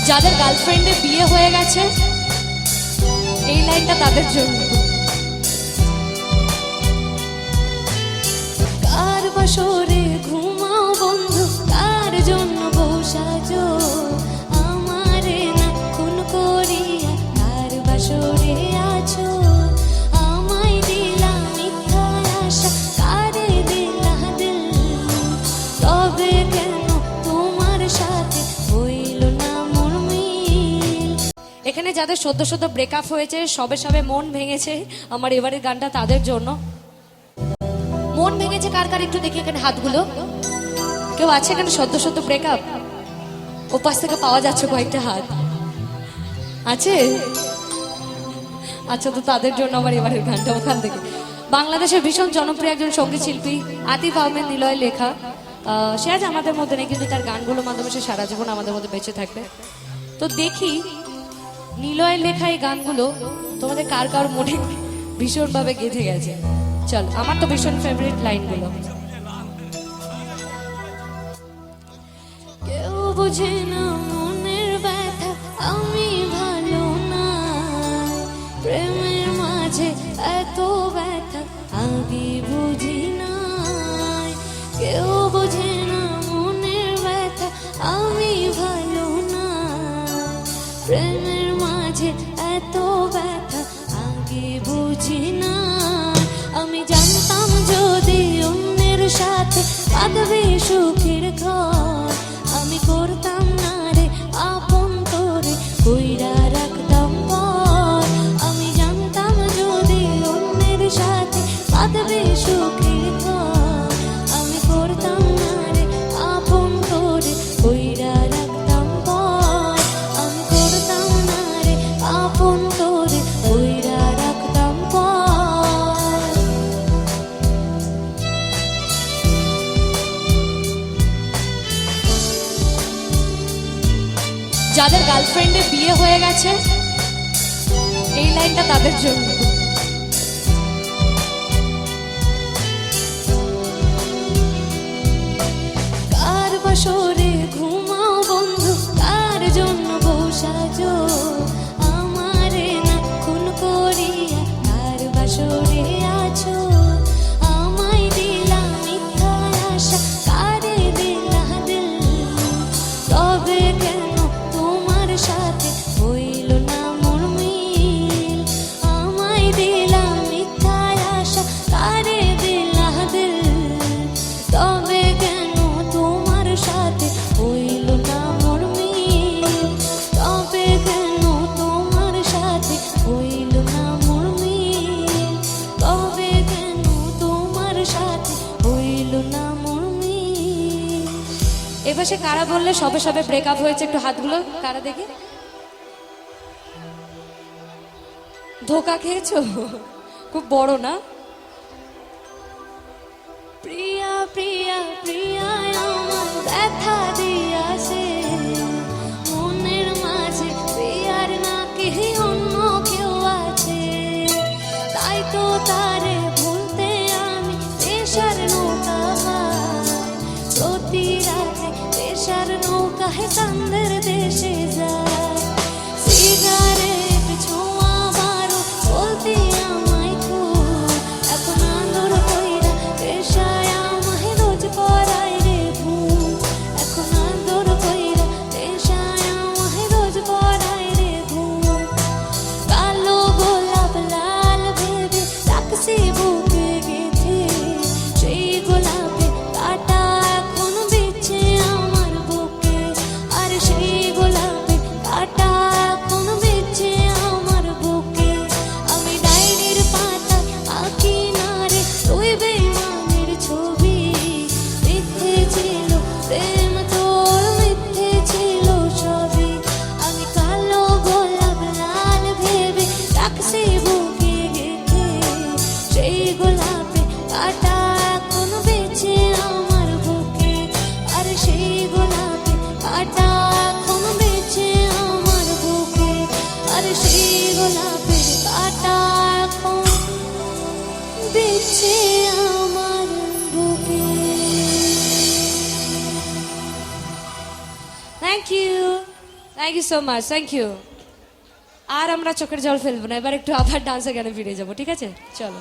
যাদের গার্লফ্রেন্ডের বিয়ে হয়ে গেছে এই লাইনটা তাদের জন্য। কার বাসরে ঘুমাও বন্ধু, কার জন্য বউ সাজো, আমারে না খুন করিয়া কার বাসরে আছো, আমায় দিলা মিথ্যা আশা, কারে দিলা দিল, তবে কেন তোমার সাথে হইল না মোর মিল। এখানে যাদের সদ্য সদ্য ব্রেকআপ হয়েছে, সবে সবে মন ভেঙেছে, আমার এবারের গানটা তাদের জন্য। মন ভেঙেছে কার কার একটু দেখি এখানে হাতগুলো। কেউ আছে এখানে সদ্য সদ্য ব্রেকআপ? ওপাশ থেকে পাওয়া যাচ্ছে কয়েকটা হাত আছে। আচ্ছা, তো তাদের জন্য আমার এবারের গানটা ওখান থেকে। বাংলাদেশের ভীষণ জনপ্রিয় একজন সঙ্গীত শিল্পী আতিফ আহমেদ নিলয় লেখা। সে আজ আমাদের মধ্যে নেই, কিন্তু তার গানগুলোর মাধ্যমে সে সারা জীবন আমাদের মধ্যে বেঁচে থাকবে। তো দেখি নিলয়ের লেখা এই গানগুলো তোমাদের কার কার মনে ভীষণভাবে গেঁথে গেছে। চল, আমার তো ভীষণ ফেভারিট লাইনগুলো। কেউ বুঝে না মনের ব্যথা, আমি ভালো না, প্রেমের মাঝে এত ব্যথা আগে বুঝি না। কেউ বুঝে না মনের ব্যথা, আমি ভালো না, প্রেমের মাঝে এত ব্যথা আগে বুঝি না। আমি জানতাম যদি অন্যের সাথে বাঁধবে সুখের ঘর, আমি করতাম না রে আপন তোরে কইরা রাখতাম পর। আমি জানতাম যদি অন্যের সাথে বাঁধবে সুখের ঘর, আমি করতাম না রে আপন তোরে কইরা রাখতাম পর। আমি করতাম না রে আপন তোরে কইরা রাখতাম পর। যাদের গার্লফ্রেন্ডের বিয়ে হয়ে গেছে এই লাইনটা তাদের জন্য। কার বাসরে ঘুমাও বন্ধু, কার জন্য বউ সাজো, আমারে না খুন করিয়া কার বাসরে আছো, আমায় দিলা মিথ্যা আশা, কারে দিলা দিল, তবে কেন তোমার সাথে হইল না মোর মিল। আমায় দিলা মিথ্যা আশা, কারে দিলা দিল, তবে কেন তোমার সাথে হইল না মোর মিল, তবে কেন তোমার সাথে হইল না মোর মিল, তবে কেন তোমার সাথে হইল না মোর মিল। এবার সে কারা বললে সবে সবে ব্রেকআপ হয়েছে, একটু হাতগুলো কারা দেখি। ধোকা খেয়েছো? খুব বড় না? প্রিয়া প্রিয়া প্রিয়া আমার ব্যথা দিয়াছে, মনের মাঝে প্রিয়ার নাকি অন্য কেউ আছে, তাই তো তারে ভুলতে আমি পেশার নৌকা ভাই, প্রতি রাতে পেশার নৌকায় কান্দের দেশে যায়। সিগারেট ছোঁয়া বারো বলতে আমায় খুব, এখন আদর কইরা পেশায় আমায় রোজ পড়ায় রে ঘুম, এখন আদর কইরা পেশায় আমায় রোজ পড়ায় রে ঘুম। কালো গোলাপ লাল ভেবে রাখছি বুকে গেঁথে, সেই গোলাপে কাটা এখন বিচ্ছে আমার বুকে, আর সেই গোলাপে কাটা এখন বিচ্ছে আমার বুকে। আমি ডায়েরির পাতা আঁকি না রে তুই বেইমানের ছবি, মিথ্যে ছিল প্রেম তোর, মিথ্যে ছিল সবই। আমি কালো গোলাপ লাল ভেবে রাখছি বুকে গেঁথে, সেই গোলাপে কাটা এখন বেঁচে আমার বুকে, আর সেই গোলাপে কাটা এখন বেঁচে আমার বুকে, আর সেই গোলাপের কাটা এখন বেঁচে আমার বুকে। Thank you. Thank you so much, thank you. আর আমরা চোখের জল ফেলবো না, এবার একটু আবার ডান্সের গানে ফিরে যাবো, ঠিক আছে? চলো।